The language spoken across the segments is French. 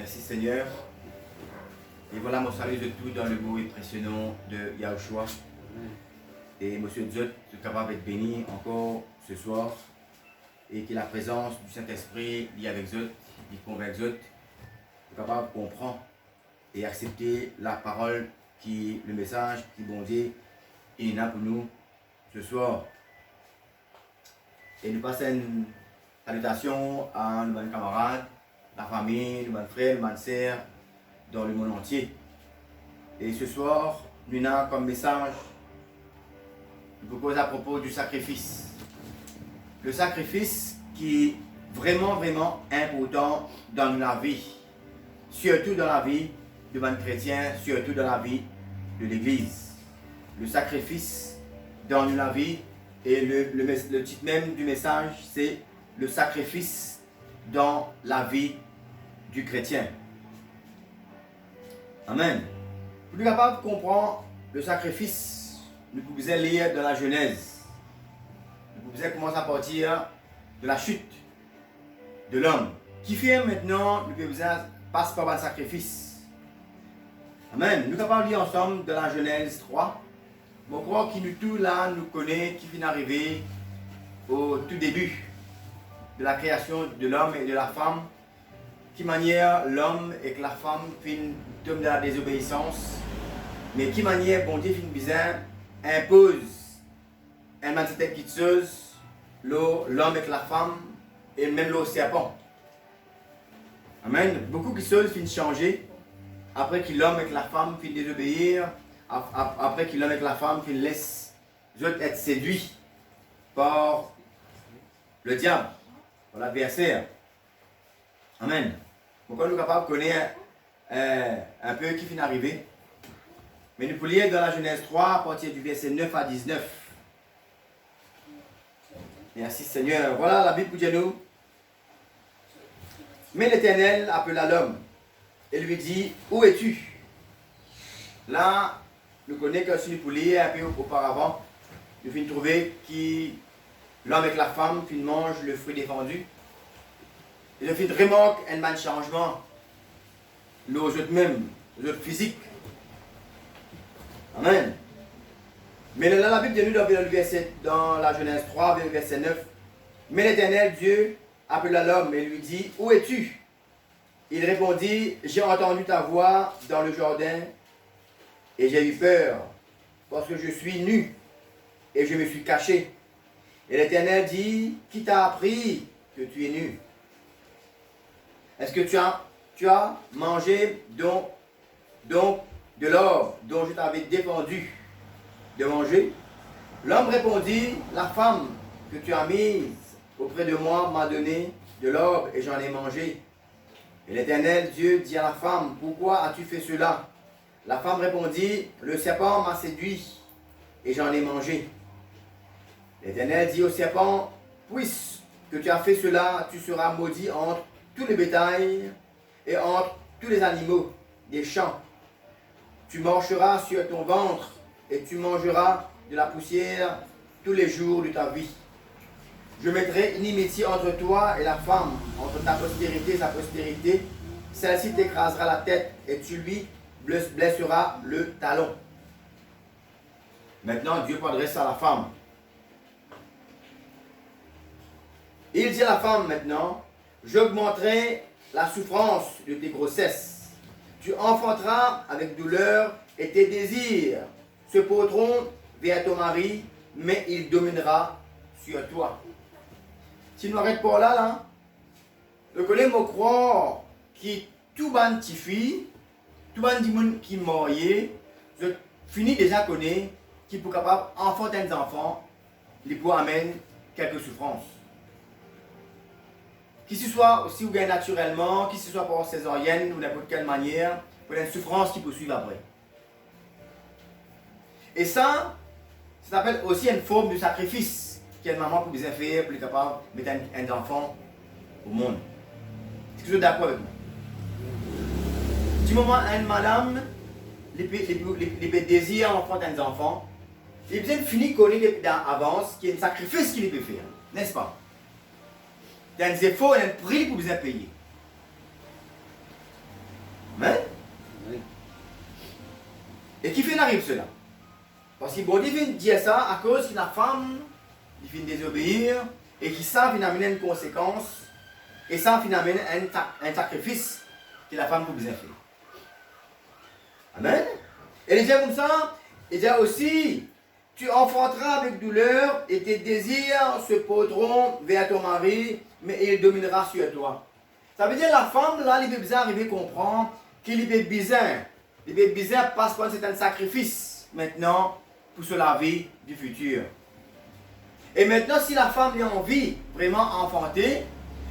Merci Seigneur. Et voilà mon salut de tout dans le beau et précieux nom de Yahushua. Et Monsieur Dieu est capable d'être béni encore ce soir. Et que la présence du Saint-Esprit lie avec Zot, il convainc Zot, est capable de comprendre et accepter la parole, le message qui bon Dieu il a pour nous ce soir. Et nous passons une salutation à nos camarades, la famille, nos frères, nos sœurs dans le monde entier. Et ce soir, nous avons comme message, nous propose à propos du sacrifice. Le sacrifice qui est vraiment, vraiment important dans la vie. Surtout dans la vie de mon chrétien, surtout dans la vie de l'Église. Le sacrifice dans la vie, et le titre même du message, c'est le sacrifice dans la vie du chrétien. Amen. Pour être capable de comprendre le sacrifice, nous pouvons lire dans la Genèse. Nous pouvons commencer à partir de la chute de l'homme. Qui fait maintenant, nous pouvons passer par un sacrifice. Amen. Nous sommes capables de lire ensemble dans la Genèse 3. Je crois que nous tous là, nous connaissons qui vient d'arriver au tout début de la création de l'homme et de la femme. Qui manière l'homme et que la femme finissent dans la désobéissance. Mais qui manière bon Dieu finit bizarre impose une mentalité quitteuse, l'homme et la femme et même le serpent. Amen. Beaucoup de choses finissent changer après que l'homme et la femme finissent désobéir. Après que l'homme avec la femme qui laisse être séduits par le diable, par l'adversaire. Amen. Pourquoi nous sommes capables de connaître un peu qui finit d'arriver. Mais nous pouvons lire dans la Genèse 3 à partir du verset 9 à 19. Merci Seigneur. Voilà la Bible pour nous. Mais l'Éternel appela l'homme et lui dit, où es-tu? Là, nous connaissons que si nous pouvions lire un peu auparavant, nous finissons de trouver que l'homme avec la femme mangent le fruit défendu. Et nous finissons de remarquer un changement, nous autres même, nous autres physiques. Amen. Mais là, la Bible dit nous dans la Genèse 3, verset 9. Mais l'Éternel Dieu appela l'homme et lui dit, où es-tu? Il répondit, j'ai entendu ta voix dans le jardin. Et j'ai eu peur, parce que je suis nu, et je me suis caché. Et l'Éternel dit, qui t'a appris que tu es nu? Est-ce que tu as mangé donc de l'or dont je t'avais défendu de manger? L'homme répondit, la femme que tu as mise auprès de moi m'a donné de l'or et j'en ai mangé. Et l'Éternel Dieu dit à la femme, pourquoi as-tu fait cela? La femme répondit, le serpent m'a séduit et j'en ai mangé. L'Éternel dit au serpent, puisque tu as fait cela, tu seras maudit entre tous les bétails et entre tous les animaux des champs. Tu marcheras sur ton ventre et tu mangeras de la poussière tous les jours de ta vie. Je mettrai inimitié entre toi et la femme, entre ta postérité et sa postérité. Celle-ci t'écrasera la tête et tu lui blessera le talon. Maintenant, Dieu s'adresse à la femme. Il dit à la femme maintenant, j'augmenterai la souffrance de tes grossesses. Tu enfanteras avec douleur et tes désirs se porteront vers ton mari, mais il dominera sur toi. Si nous arrêtons pas là, nous connaissons croire qui tout ban ti fille, tout le monde qui est marié, je finis déjà connaître qui est capable d'enfanter des enfants, les pour amener quelques souffrances. Qui ce soit aussi ou bien naturellement, qui ce soit par césarienne ou n'importe quelle manière, pour une souffrance qui peut suivre après. Et ça s'appelle aussi une forme de sacrifice qu'une maman peut faire pour être capable de mettre un enfant au monde. Est-ce que vous êtes d'accord avec moi? Du moment où une madame les désirs d'enfanter des enfants, il a besoin de finir connaître d'avance qu'il y a un sacrifice qu'il peut faire, n'est-ce pas? Il y a un effort et un prix pour vous payer. Amen. Oui. Et qui fait arrive cela? Parce que bon Dieu vient dire ça à cause que la femme il vient désobéir et qui ça vient amener une conséquence et ça vient amener un sacrifice que la femme peut bien faire. Amen. Et il dit comme ça, il dit aussi, tu enfanteras avec douleur et tes désirs se porteront vers ton mari, mais il dominera sur toi. Ça veut dire la femme là, il peut bien arriver à comprendre qu'il est bizarre. Il est bizarre parce que c'est un sacrifice maintenant pour se laver du futur. Et maintenant, si la femme a envie vraiment enfanter,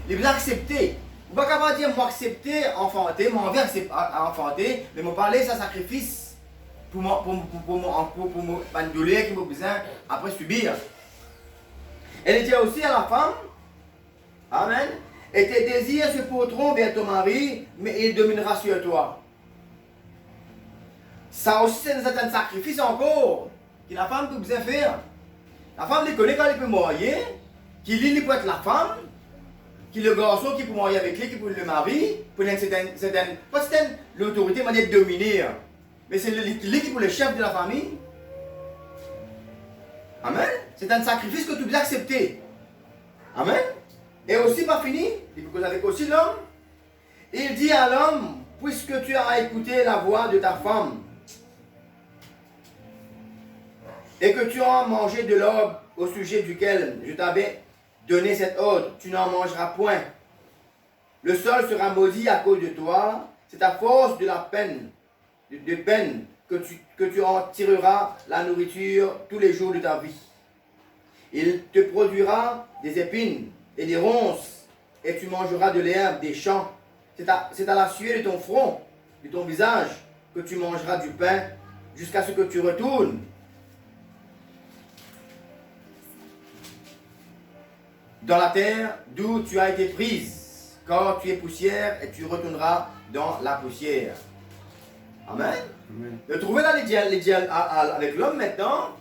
il peut accepter. Vous ne pouvez pas dire moi accepter enfanter, moi envie enfanter, mais moi parler ça sacrifice pour me douleur qui m'a besoin après subir. Elle dit aussi à la femme, amen, et tes désirs se porteront vers ton mari, mais il dominera sur toi. Ça aussi c'est un sacrifice encore que la femme peut bien faire. La femme les connaît quand elle peut marier, qu'il peut être la femme, qui le garçon qui peut marier avec lui, qui peut le mari, pour une certaine l'autorité manière de dominer, mais c'est lui qui peut le chef de la famille. Amen. C'est un sacrifice que tu dois accepter. Amen. Et aussi pas fini, il faut avec aussi l'homme. Il dit à l'homme, puisque tu as écouté la voix de ta femme, et que tu as mangé de l'herbe au sujet duquel je t'avais donné cet ordre, tu n'en mangeras point. Le sol sera maudit à cause de toi, c'est à force de la peine, de peine que tu en tireras la nourriture tous les jours de ta vie. Il te produira des épines et des ronces, et tu mangeras de l'herbe des champs. C'est à la sueur de ton front, de ton visage, que tu mangeras du pain, jusqu'à ce que tu retournes dans la terre d'où tu as été prise, car tu es poussière et tu retourneras dans la poussière. Amen. Amen. De trouver là les dialogues avec l'homme maintenant,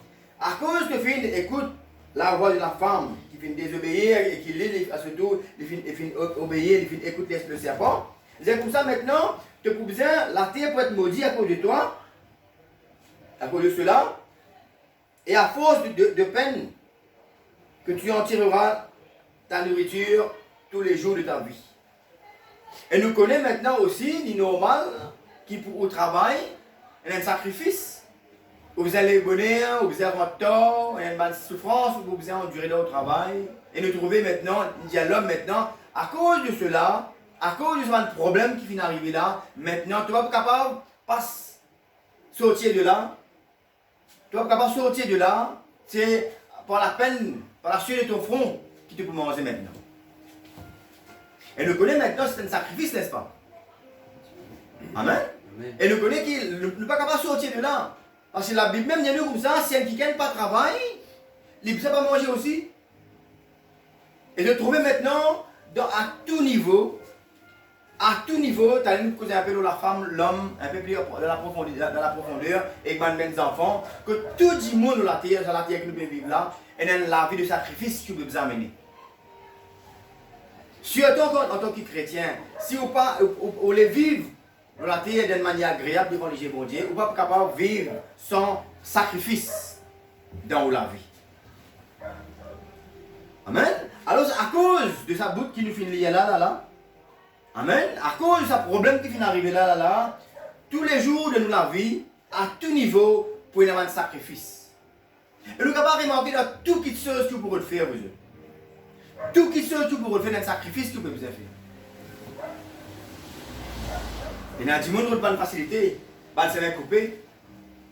à cause que Finn écoute la voix de la femme, qui vient désobéir et qui lit à ce tour, il finit obéir, il finit écouter le serpent. C'est comme ça maintenant, tu peux bien, la terre peut être maudite à cause de toi, à cause de cela, et à force de peine, que tu en tireras ta nourriture tous les jours de ta vie. Et nous connaissons maintenant aussi, du normal, qui pour au travail, il y a un sacrifice. Vous allez bonheur, vous avez un tort, il y a une souffrance, vous avez enduré dans le travail. Et nous trouvons maintenant, il y a l'homme maintenant, à cause de cela, à cause de ce problème qui vient d'arriver là, maintenant, tu vas pas capable de sortir de là. Tu vas pas capable de sortir de là, c'est par la peine, par la sueur de ton front, qui te peut manger maintenant. Et nous connaissons maintenant, c'est un sacrifice, n'est-ce pas? Amen. Amen. Et nous connaissons qu'il n'est pas capable de sortir de là. Parce que la Bible même dit comme ça, si un qui n'a pas de travail, il ne peut pas manger aussi. Et de trouver maintenant, à tout niveau, tu as une cause un peu de la femme, l'homme, un peu plus dans la profondeur, et même les enfants, que tout le monde dans la terre que nous vivons là, et dans la vie de sacrifice que nous devons amener. Surtout en tant que chrétien, si vous les vivre dans la terre d'une manière agréable devant les bon Dieu, vous n'êtes pas capable de vivre sans sacrifice dans la vie. Amen. Alors, à cause de sa bouche qui nous finit là. Amen. À cause de ce problème qui vient d'arriver là, tous les jours de la vie, à tout niveau, pour y avoir un sacrifice. Et nous sommes capables de remarquer dans tout qui chose que vous pouvez faire, vous. Tout qui chose que vous pouvez faire un sacrifice que vous pouvez faire. Et dans le monde, vous pas de facilité, pas de se couper,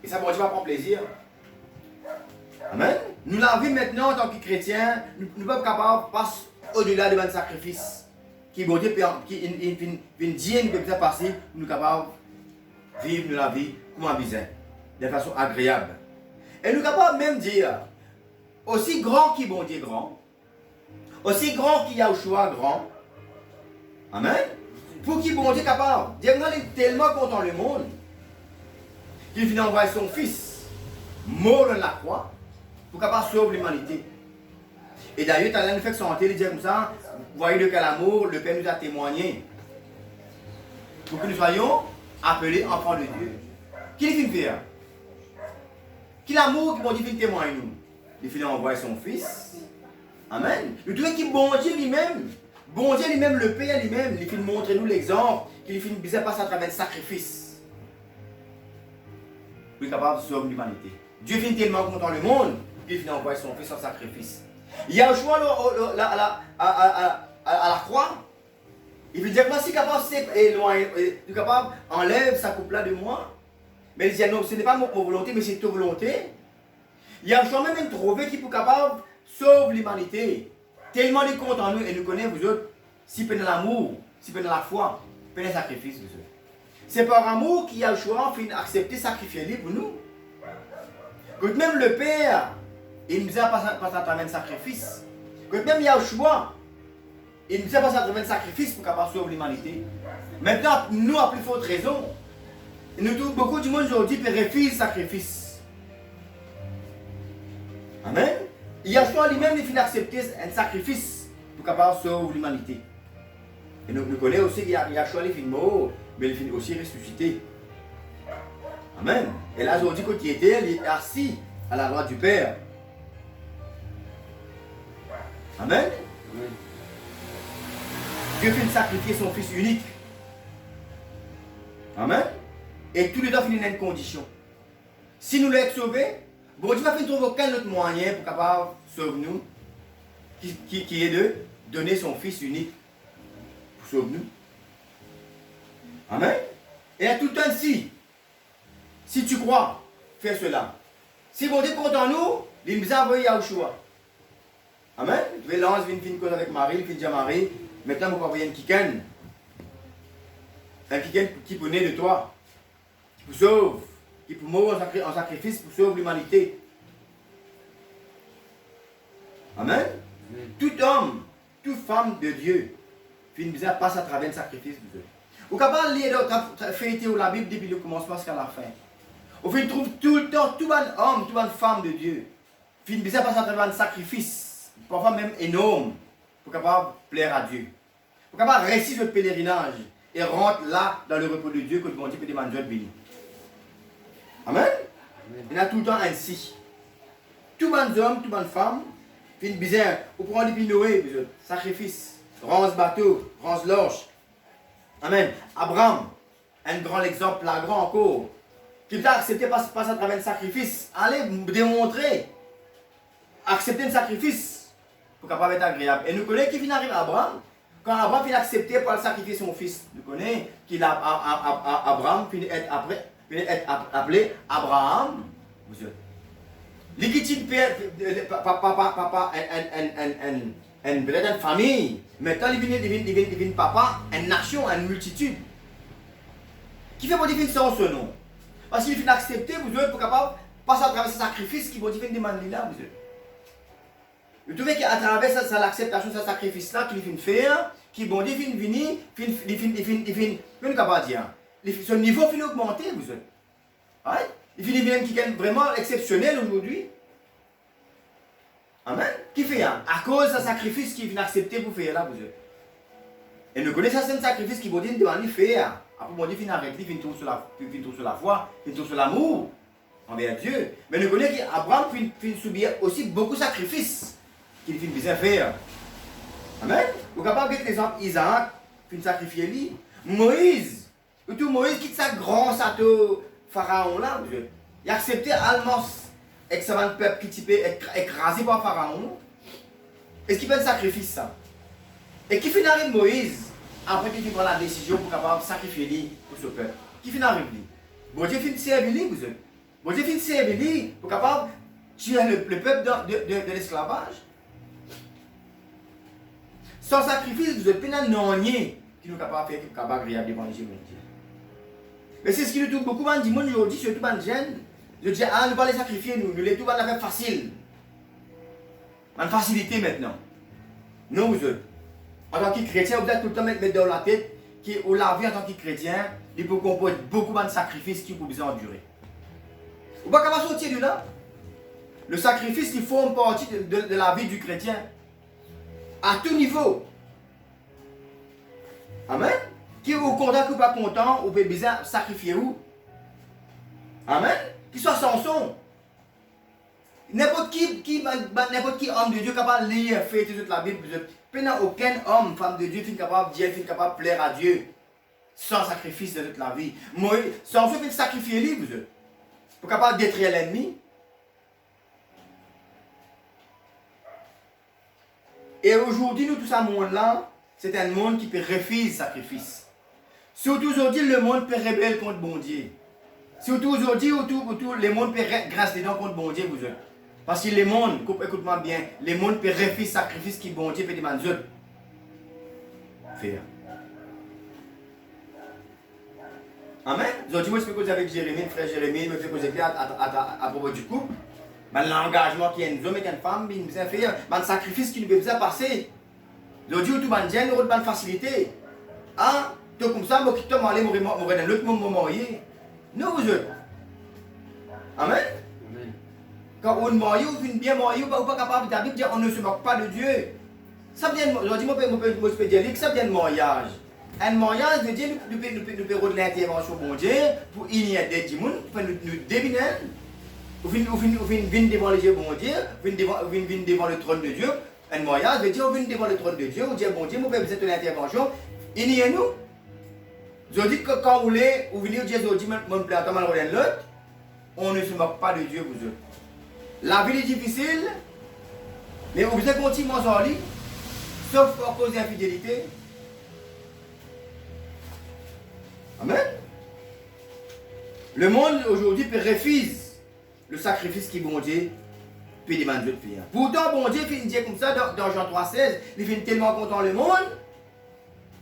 et ça ne va pas prendre plaisir. Amen. Nous la vie maintenant en tant que chrétiens, nous ne sommes pas capables de passer au-delà de un sacrifice. Qui vient dire nous peut passer, nous sommes capables de vivre la vie comme un besoin, de façon agréable. Et nous sommes capables même de dire, aussi grand qui bon Dieu grand, aussi grand qu'il y a au choix grand, amen, pour qui bon Dieu est capable. Dieu est tellement content le monde, qu'il vient envoyer son fils, mort dans la croix, pour capable sauver l'humanité. Et d'ailleurs, tu as une fait santé, il dit comme ça, vous voyez de quel amour le Père nous a témoigné. Pour que nous soyons appelés enfants de Dieu. Qui les fait faire? Qui l'amour qui bon Dieu fait témoigner nous? Il fait envoyer son fils. Amen. Nous trouvons que bon Dieu lui-même, le Père lui-même, il fait montrer nous l'exemple, qu'il fait bizarre passer à travers le sacrifice. Pour être capable de sauver l'humanité. Dieu fait tellement content le monde, qu'il fait envoyer son fils en sacrifice. Il y a un choix à la croix. Il veut dire que moi, si capable, c'est capable, enlève sa coupe là de moi. Mais il dit non, ce n'est pas mon volonté, mais c'est ta volonté. Il y a un choix même trouvé qui est capable de sauver l'humanité. Tellement il compte en nous et nous connaît, vous autres, si peine l'amour, si peine la foi, peine le sacrifice, vous autres. C'est par amour qu'il y a le choix d'accepter, sacrifier lui pour nous. Quand même le Père, il nous a passé à travers le sacrifice. Quand même il y a le choix, il nous a passé à travers le sacrifice pour capable sauver l'humanité. Maintenant, nous, à plus forte raison, nous, beaucoup du monde aujourd'hui refuse le sacrifice. Amen. Il y a le choix lui-même de accepter un sacrifice pour capable sauver l'humanité. Et nous connaissons aussi qu'il y a le choix de mort, mais il finit aussi ressuscité. Amen. Et là, aujourd'hui, quand il était, il est assis à la droite du Père. Amen. Amen. Dieu fait sacrifier son Fils unique. Amen. Et tout le temps finit dans une condition. Si nous l'êtes sauvés, bon Dieu va faire trouver aucun autre moyen pour capable sauver nous, qui est de donner son Fils unique pour sauver nous. Amen. Et à tout le temps, si tu crois, fais cela. Si bon Dieu compte en nous, il nous a envoyé Yahushua. Amen. Je vais lancer une cause avec Marie, il fait déjà Marie. Maintenant, vous pouvez envoyer un kiken. Un kiken qui peut naître de toi. Qui peut sauver. Qui peut mourir en sacrifice pour sauver l'humanité. Amen. Tout homme, toute femme de Dieu, passe à travers un sacrifice de Dieu. Vous pouvez pas lire feuilleter la Bible depuis le commencement jusqu'à la fin. Vous trouve tout le temps, tout un homme, toute une femme de Dieu, passe à travers un sacrifice, parfois même énorme, pour capable plaire à Dieu. Pour capable réussir ce pèlerinage et rentrer là dans le repos de Dieu que bon Dieu peut demander de béni. Amen. Il y a tout le temps ainsi. Tout bon homme, tout bonne femme, fin bizarre, vous prenez des Noé, sacrifice, rance bateau, rance l'orge. Amen. Abraham, un grand exemple, la grand encore, qui t'a accepté de passer à travers le sacrifice. Allez démontrer, accepter un sacrifice pour capable être agréable. Et nous connaissons qui vient arriver à Abraham. Quand Abraham vient accepter pour sacrifier son fils, nous connaissons qu'il a Abraham finit être appelé Abraham. L'équité papa, une famille. Maintenant, il devient papa, une nation, une multitude. Qui fait pour définir son nom? Parce qu'il finit accepter, vous êtes pour capable passer à travers ce sacrifice qui vous demande là, vous êtes. Vous trouvez qu'à travers l'acceptation de ce sacrifice-là qu'il finit faire, qui bon Dieu finit venir, il capable dire. Son niveau finit augmenter, vous êtes. Ouais? Il finit venir qui est vraiment exceptionnel aujourd'hui. Amen. Qui fait à cause de ce sacrifice qu'il vient accepter pour faire là, vous êtes. Et nous connaissons certains sacrifices qui vont dire de faire. Après, mon Dieu finit avec lui, il trouve sur la foi, il trouve sur l'amour envers Dieu. Mais nous connaissons qu'Abraham finit subir aussi beaucoup de sacrifices qu'il finit bien faire. Amen. Vous êtes capable de l'exemple Isaac, finit sacrifier lui. Moïse, Moïse quitte sa grand château pharaon là, vous êtes. Il a accepté allemand. Et que ça va un peuple qui peut être écrasé par Pharaon. Est-ce qu'il fait un sacrifice ça? Et qui finit avec Moïse après qu'il prend la décision pour capable sacrifier lui pour ce peuple? Qui finit avec lui? Bon Dieu finit servir lui, vous êtes. Bon Dieu finit servir lui pour capable tuer le peuple de l'esclavage. Sans sacrifice, vous êtes plein de non-niais qui nous capable de faire quelque chose agréable devant les Dieu. Mais c'est ce qui nous trouve beaucoup de monde aujourd'hui, surtout les jeunes. Je dis, nous allons les sacrifier, nous les tout allons faire facile. Une facilité maintenant. Non, vous autres. En tant que chrétien, vous êtes tout le temps mettre dans la tête que la vie en tant que chrétien, il peut composer beaucoup de sacrifices qui vous besoin endurer. Vous ne pouvez pas sortir de là. Le sacrifice qui forme partie de la vie du chrétien. À tout niveau. Amen. Qui ou content ou pas content, ou peut bizarre, sacrifier où? Amen. Qui soit Samson. N'importe qui homme de Dieu capable de lire, faire toute la Bible, il n'y a aucun homme, femme de Dieu qui est capable de dire, qui est capable de plaire à Dieu sans sacrifice de toute la vie. Moi, Samson fait sacrifier lui, vous êtes. Pour capable de détruire l'ennemi. Et aujourd'hui, nous, tout ce monde-là, c'est un monde qui peut refuser le sacrifice. Surtout aujourd'hui, le monde peut rebelle contre bon Dieu. Surtout aujourd'hui, le monde peut grâce dedans contre bon Dieu, vous êtes. Parce que le monde, écoute-moi bien, le monde peut refuser le sacrifice qui bon Dieu peut demander. Faire. Amen. Aujourd'hui, moi, je fais cause avec Jérémie, le frère Jérémie, je me fais cause à propos du couple. L'engagement qui est une homme et une femme, il nous a fait un sacrifice qui nous peut passer. Aujourd'hui, tout le monde a une facilité. Ah, tout comme ça, moi qui tombe aller mourir dans l'autre monde marié. Non, vous êtes. Amen. Quand on est marié, on est bien marié, on n'est pas capable de dire on ne se moque pas de Dieu. Ça vient, aujourd'hui, moi, je peux dire que ça vient de mariage. Un mariage veut dire que nous pouvons de l'intervention de Dieu pour initier des gens, pour nous deviner. Vous venez devant les yeux de Dieu, vous venez devant le trône de Dieu. Un mariage veut dire vous venez devant le trône de Dieu, vous dites bon Dieu, vous avez besoin de l'intervention. Initiez-nous. Je dis que quand vous venez, vous venez dire aujourd'hui, mon père, comment l'autre, on ne se moque pas de Dieu, vous autres. La vie est difficile, mais vous devez continuer à aller, sauf à cause d'infidélité. Amen. Le monde aujourd'hui peut refuser le sacrifice qui bon Dieu peut demander de faire. Pourtant, bon Dieu fait dire comme ça dans Jean 3,16, il fait tellement content le monde.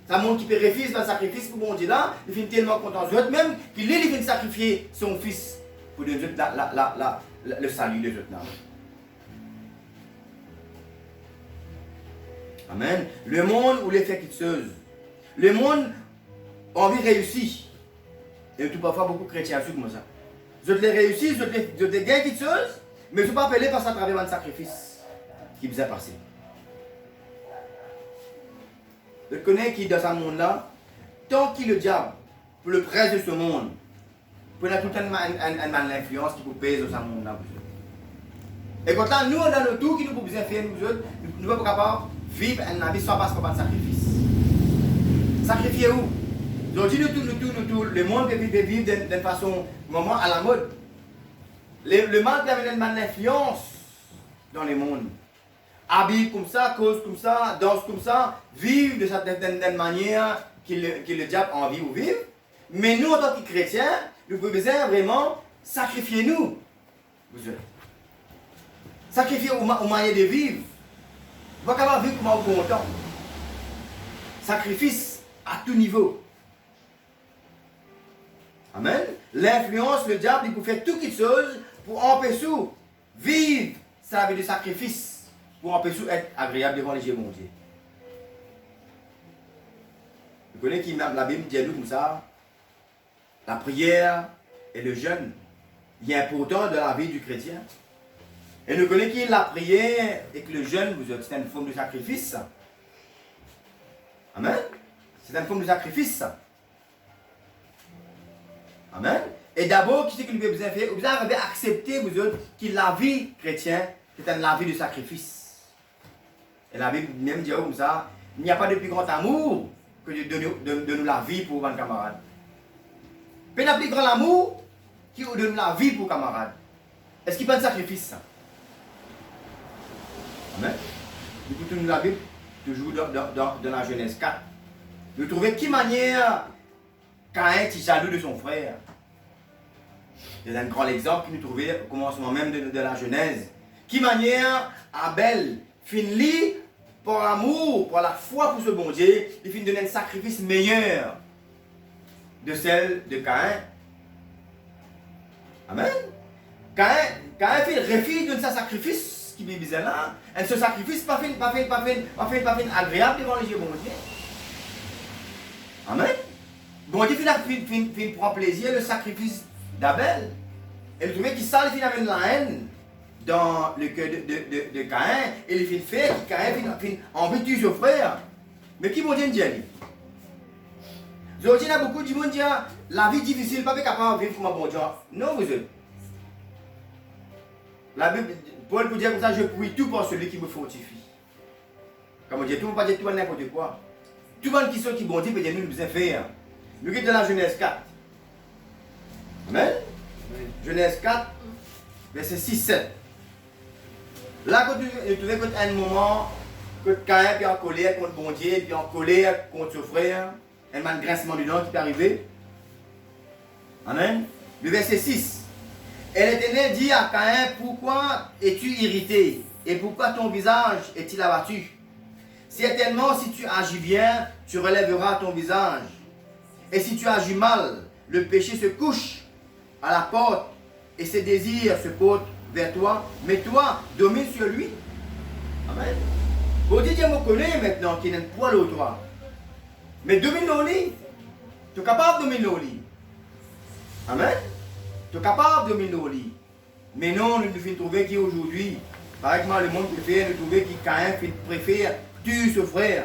C'est un monde qui peut refuser le sacrifice pour bon Dieu là, il fait tellement content les autres, même qu'il fait sacrifier son fils pour donner le salut des autres là. Amen. Le monde où les fait quelque chose. Le monde a envie de réussir. Et tout parfois beaucoup de chrétiens sont comme ça. Je les réussis, je les gagne quelque chose, mais je ne suis pas appelé par ça à travers un sacrifice qui vous est passé. Je connais qui dans ce monde-là, tant qu'il le diable, pour le prince de ce monde, pour tout une influence qui peut peser dans ce monde-là. Et quand là, nous, dans le tout qui nous peut faire, nous ne sommes pas capables de vivre une vie sans passer par un sacrifice. Sacrifier où? Aujourd'hui, nous, le monde peut vivre d'une façon, moment à la mode. Le mal peut avoir une influence dans le monde. Habille comme ça, cause comme ça, danse comme ça, vivre de cette manière que le diable a envie de vivre. Mais nous, en tant que chrétiens, nous pouvons vraiment sacrifier nous. Sacrifier au moyen de vivre. Vous ne pouvez pas vivre comme un bon temps. Sacrifice à tout niveau. Amen. L'influence, le diable, il peut faire toutes les choses pour empêcher de vivre sa vie de sacrifice. Pour empêcher d'être agréable devant les yeux de mon Dieu. Vous connaissez qui la Bible dit comme ça, la prière et le jeûne, il est important dans la vie du chrétien. Et nous connaissons qui la prière et que le jeûne, c'est une forme de sacrifice. Amen. C'est une forme de sacrifice. Amen. Et d'abord, qu'est-ce que nous avons besoin de faire? Vous avez accepté, vous autres, que la vie chrétienne, c'est une vie de sacrifice. Et la Bible même dit comme ça, il n'y a pas de plus grand amour que de donner la vie pour un camarade. Mais il y a plus grand amour qui donne la vie pour un camarade. Est-ce qu'il n'y a pas de sacrifice ça? Amen. Du coup, nous la Bible, toujours dans la Genèse 4. Nous trouvons qui manière Caïn est jaloux de son frère. C'est un grand exemple que nous trouvons au commencement même de la Genèse. Qui manière Abel finit par amour, par la foi pour ce bon Dieu, il finit de donner un sacrifice meilleur de celle de Caïn. Amen. Caïn refuse de ce sacrifice qui est bizarre là. Et ce sacrifice pas fait agréable devant les yeux de bon Dieu. Amen. Bon Dieu prend plaisir le sacrifice d'Abel. Et le trouve qu'il s'en fait avec la haine dans le cœur de Caïn. Et il fait que Caïn a envie de tuer son frère. Mais qui bon Dieu dit? Aujourd'hui, il y a beaucoup de gens qui disent la vie difficile, pas capable de vivre comme un bon Dieu. Non, vous êtes. La Bible, Paul peut dire comme ça, je prie tout pour celui qui me fortifie. Comme on dit, tout le monde pas dire tout n'importe quoi. Tout le monde qui sont qui bon Dieu peut dire nous nous faire. Nous qui dans la Genèse 4. Amen. Genèse 4, verset 6-7. Là, quand tu trouvais un moment que Caïn est en colère contre bon Dieu, puis en colère contre son frère, un man grincement du nom qui est arrivé. Amen. Le verset 6. Et l'Éternel dit à Caïn, pourquoi es-tu irrité? Et pourquoi ton visage est-il abattu? Certainement, si tu agis bien, tu relèveras ton visage. Et si tu agis mal, le péché se couche à la porte et ses désirs se portent vers toi. Mais toi, domine sur lui. Amen. Bon Dieu, Dieu me connaît maintenant qu'il n'est pas le toi. Mais domine au lit. Tu es capable de dominer au lit. Amen. Tu es capable de dominer au lit. Mais non, nous devons trouver qui aujourd'hui, par exemple, le monde préfère nous trouver qui Caïn préfère tuer ce frère.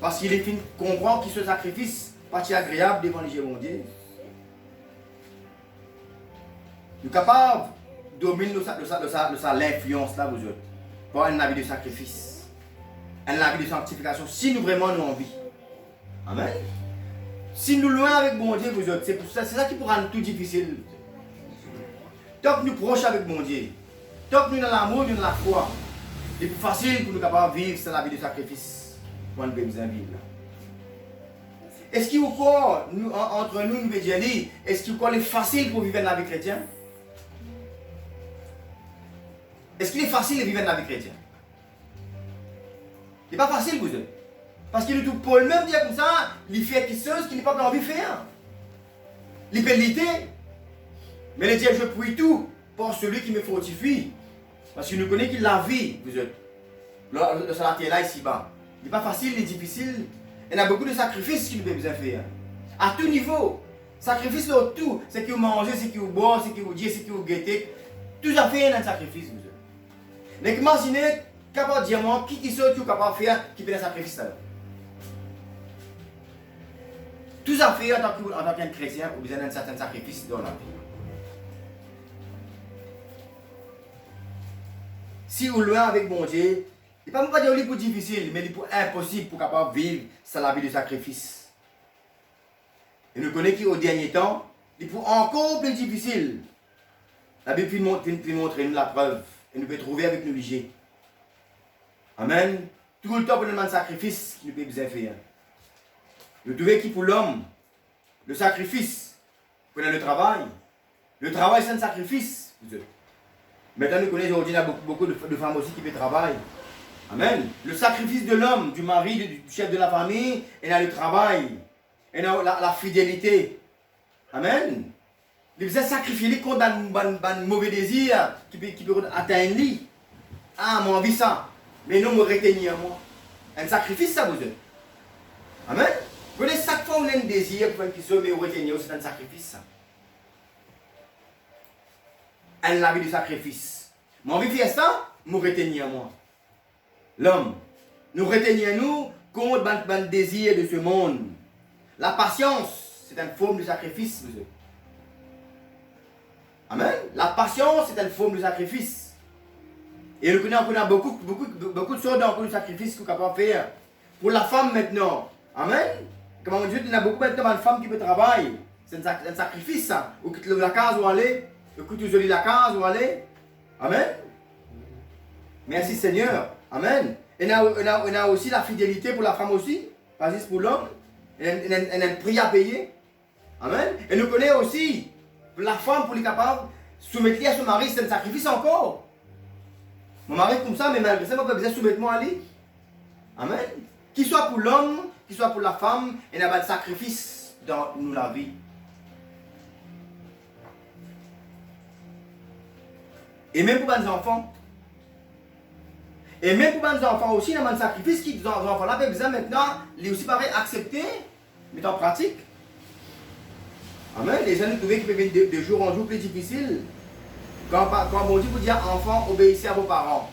Parce qu'il est fin comprendre qu'il se sacrifice, pas si agréable devant les mon Dieu. Nous sommes capables de dominer l'influence là, vous autres, pour un avis de sacrifice, un avis de sanctification, si nous vraiment nous envie. Amen. Si nous loin avec mon Dieu, vous autres, c'est ça qui pourra rendre tout difficile. Tant que nous proches avec mon Dieu, tant que nous dans l'amour, nous dans la foi, c'est plus facile pour nous capables de vivre sans la vie de sacrifice. Pour nous besoin de vivre. Est-ce qu'il vous croit, entre nous, nous dire, est-ce qu'il vous croit facile pour vivre dans la vie chrétienne? Est-ce qu'il est facile de vivre dans la vie chrétienne? Ce n'est pas facile, vous êtes. Parce qu'il nous Paul même dire comme ça, il fait quelque chose qu'il n'a pas envie de faire. Il peut lutter. Mais il dit, je prie tout pour celui qui me fortifie. Parce qu'il nous connaît qu'il la vie, vous êtes. Le salaire là, ici-bas. Il n'est pas facile, il est difficile. Il y a beaucoup de sacrifices qu'il nous besoin de faire. À tout niveau. Sacrifice dans tout. C'est que vous mangez, c'est que vous boivez, c'est que vous dites, c'est que vous guettez. Tout à fait un sacrifice, vous êtes. Mais imaginez, capable de dire moi, qui sont tout capable de faire qui fait un sacrifice là. Tout à fait en tant qu'un chrétien, vous avez un certain sacrifice dans la vie. Si vous loin avec mon Dieu, il ne peut pas dire pour difficile, mais il est impossible pour capable de vivre sans la vie de sacrifice. Et nous connaissons qu'au dernier temps, il est encore plus difficile. La Bible peut montrer nous la preuve. Et nous pouvons trouver avec nous léger. Amen. Tout le temps pour nous demander sacrifice qu'il nous peut besoin faire. Nous trouvons qui pour l'homme, le sacrifice pour le travail. Le travail c'est un sacrifice. Maintenant nous connaissons aujourd'hui beaucoup de femmes aussi qui peuvent travailler. Amen. Le sacrifice de l'homme, du mari, du chef de la famille, et là le travail. Et là la fidélité. Amen. Il faisait sacrifier les contre un mauvais désir qui peut atteindre lui. Ah, moi, envie ça. Mais non, me retenir moi. Un sacrifice, ça vous êtes. Amen. Vous voyez, chaque fois où on a un désir pour faire quelque chose, mais retenir, c'est un sacrifice, ça. Un vie de sacrifice. Moi, envie de faire ça, me retenir moi. L'homme. Nous retenir nous contre le désir de ce monde. La patience, c'est une forme de sacrifice, vous êtes. Amen. La patience, c'est une forme de sacrifice. Et nous connaissons beaucoup de sortes de sacrifices qu'on est capable de faire. Pour la femme maintenant. Amen. Comme on dit, il y a beaucoup de femmes qui peuvent travailler. C'est un sacrifice, ça. Ou quitter la case ou aller. Ou quitter la case ou aller. Amen. Merci Seigneur. Amen. Et on a aussi la fidélité pour la femme aussi. Pas juste pour l'homme. Il y a un prix à payer. Amen. Et nous connaissons aussi. La femme, pour les capables, soumettre à son mari, c'est un sacrifice encore. Mon mari comme ça, mais malgré ça, on peut besoin de soumettre moi à lui. Amen. Qu'il soit pour l'homme, qu'il soit pour la femme, il y a pas de sacrifice dans nous la vie. Et même pour les enfants. Et même pour les enfants aussi, il y a un sacrifice qui les enfants là, besoin maintenant, les aussi pareil accepter, mettre en pratique. Amen. Les gens nous trouvent qui peuvent venir de jour en jour plus difficile. Quand on dit vous dire enfants, obéissez à vos parents.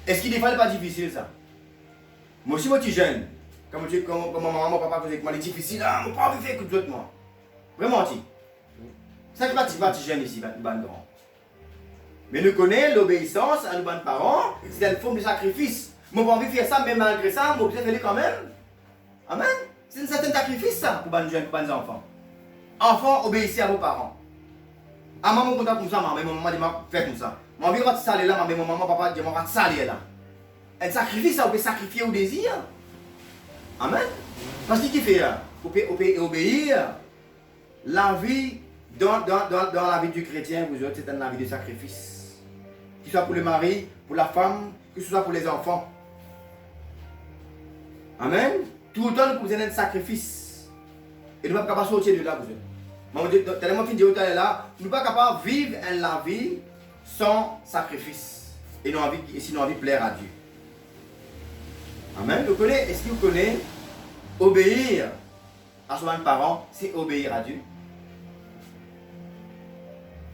Est-ce qu'il n'est pas difficile ça? Moi aussi, moi, je suis jeune. Comme maman, mon papa faisait comment les difficiles, ah, mon papa fait écoute d'autres moi. Vraiment, tu. Ça qui va te jeune ici, ban grand. Mais nous connaissons l'obéissance à nos parents, c'est une forme de sacrifice. Mon pas envie de faire ça, mais malgré ça, mon besoin de faire quand même. Amen. C'est un certain sacrifice ça pour les jeunes, pour les enfants. Enfants, obéissez à vos parents. Ah, maman, content comme ça, maman dit, fais comme ça. Maman, je vais te saler là, maman, papa dit, je vais te saler là. Un sacrifice, ça, on peut sacrifier au désir. Amen. Parce qu'il fait, on peut obéir. La vie, dans la vie du chrétien, vous autres, c'est une vie de sacrifice. Que ce soit pour le mari, pour la femme, que ce soit pour les enfants. Amen. Tout le temps, nous besoin d'un sacrifice. Et nous ne sommes pas capables de sortir de là, vous autres. Tellement fin de là, nous ne sommes pas capables de vivre la vie sans sacrifice. Et si nous avons envie de plaire à Dieu. Amen. Est-ce que vous connaissez obéir à son parent, c'est obéir à Dieu?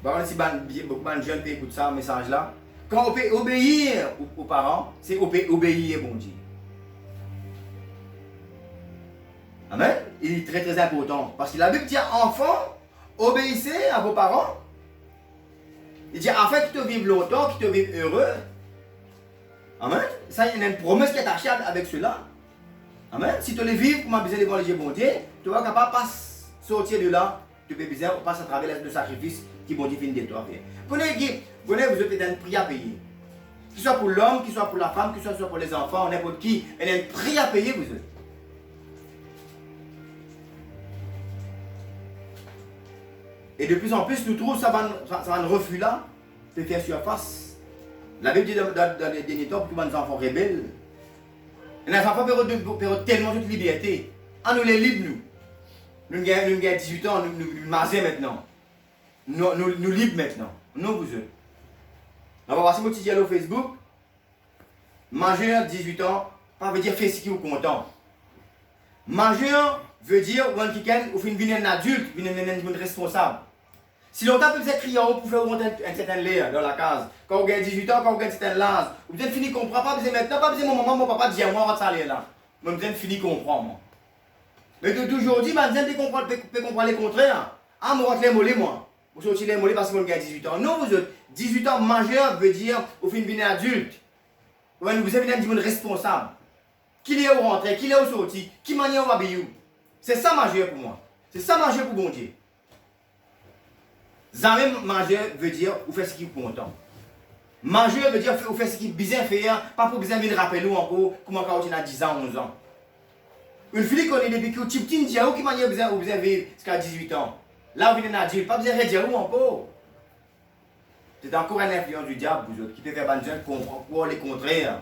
Par exemple, si beaucoup de jeunes écoutent ça, message là, quand on peut obéir aux parents, c'est obéir à bon Dieu. Amen. Il est très très important. Parce que la Bible dit, enfants, obéissez à vos parents. Il dit, afin qu'ils te vivent longtemps, qu'ils te vivent heureux. Amen. Ça, il y a une promesse qui est attachée avec cela. Amen. Si tu les vives, comme besoin de voir les bon Dieu, tu vas capable de sortir de là. Tu peux besoin de passer à travers le sacrifice qui bon Dieu finit de toi faire. Vous avez un prix à payer. Que ce soit pour l'homme, que ce soit pour la femme, que ce soit pour les enfants, n'importe qui, il y a un prix à payer, vous avez. Et de plus en plus, nous trouvons ça un refus là, de faire surface. La Bible dit dans les derniers temps, pour les enfants rebelles, les enfants perdent tellement de liberté. Ah, nous les libres, nous. Nous avons 18 ans, nous masés maintenant. Nous libres maintenant. Nous, vous êtes. On va voir si vous dites au Facebook. Majeur, 18 ans, pas veut dire faire ce qui vous content. Majeur veut dire, vous venez un adulte, vous venez un responsable. Si longtemps vous êtes criant pour faire monter un certain layer dans la case, quand vous avez 18 ans, quand vous avez un certain âge, vous êtes fini de comprendre, pas besoin maintenant, pas besoin mon maman, mon papa dit à moi, votre salaire là. Mais vous êtes fini de comprendre. Mais d'aujourd'hui, vous êtes comprendre les contraires. Ah, moi, je vais les moller, moi. Vous sortez les moller parce que vous avez 18 ans. Non, vous êtes 18 ans majeur veut dire, vous venez adulte. Vous êtes devenu responsable. Qui est au rentré, qui est au sorti, qui manie au habillou. C'est ça majeur pour moi. C'est ça majeur pour bon Dieu. Jamais majeur veut dire vous faites ce qui vous content. Majeur veut dire vous faites ce qui est bien faire, pas pour besoin de rappeler encore comment quand on a 10 ans, 11 ans. Une fille qu'on est depuis que tu petit dia qui manie besoin vivre jusqu'à 18 ans. Là vous venez à dire pas besoin de dire encore. C'est encore une influence du diable vous autres qui peut faire des gens comprendre les contraires.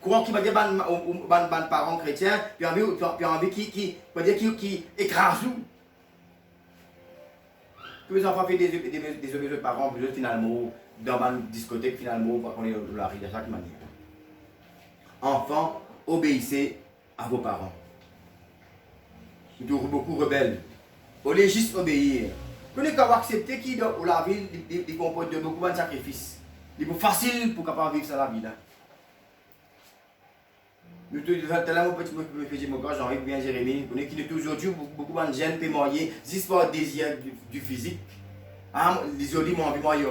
Courant qui va dire ban parents chrétiens, puis envie qui écrase tout. Que les enfants font des obéissances de parents, puis finalement, dans une discothèque, finalement, on est dans la rue de chaque manière. Enfants, obéissez à vos parents. Ils sont beaucoup rebelles. Au lieu juste obéir. Vous pouvez accepter qu'il dans la vie, il comporte beaucoup de sacrifices. Il est plus facile pour capable vivre ça la vie là. Nous tellement petit mon gars, Jean-Yves bien Jérémie, vous qui est aujourd'hui beaucoup de jeunes peuvent marier juste par désir du physique. Ah, les olis m'ont envie de marier.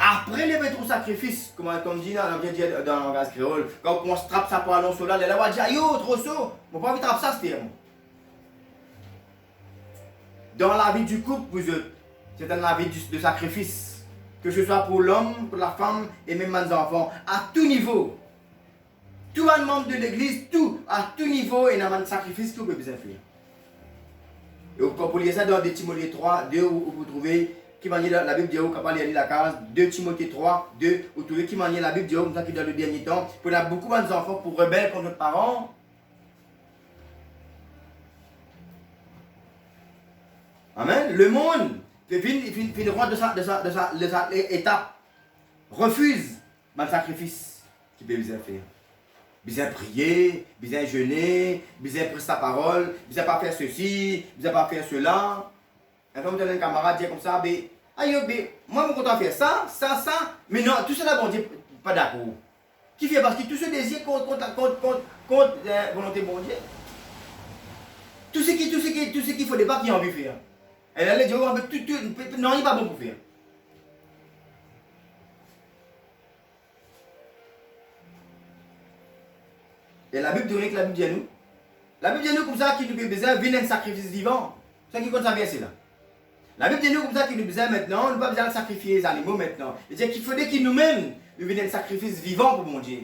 Après les mettre au sacrifice, comme dit dans le langage créole, quand on se trappe ça pour aller au là, les va dire yo trop chaud, mon pas envie de trapper ça c'est terme. Dans la vie du couple, vous êtes, c'est dans la vie de sacrifice, que ce soit pour l'homme, pour la femme et même les enfants, à tout niveau. Tout un membre de l'église, tout, à tout niveau, et dans un sacrifice que vous pouvez faire. Et pour lire ça dans 2 Timothée 3, 2, où vous trouvez, qui manie la Bible dit, vous pouvez lire la case, 2 Timothée 3, 2, vous trouvez qui manie la Bible dit, comme ça qui dans le dernier temps, pour y a beaucoup d'enfants pour rebelles contre nos parents. Amen. Le monde, il roi de sa étape, refuse le sacrifice qu'il peut faire. Besoin prier, besoin jeûner, besoin prêcher sa parole, besoin pas faire ceci, besoin pas faire cela. Et quand vous avez un camarade dit comme ça, moi je content de faire ça, mais non, tout cela bon Dieu pas d'accord. Qui fait parce que tout ce désir contre contre la volonté de bon Dieu. Tout ce qu'il faut pas qui a envie de faire. Elle allait dire, non, il n'est pas bon pour faire. Et la Bible dit que la Bible dit à nous. La Bible dit à nous comme ça qu'il nous besoin de un sacrifice vivant. C'est ça qui compte ça verset là. La Bible dit à nous comme ça qu'il nous besoin maintenant, on ne pas besoin de sacrifier les animaux maintenant. Il dit qu'il faudrait qu'il nous-mêmes nous vienne un sacrifice vivant pour mon Dieu.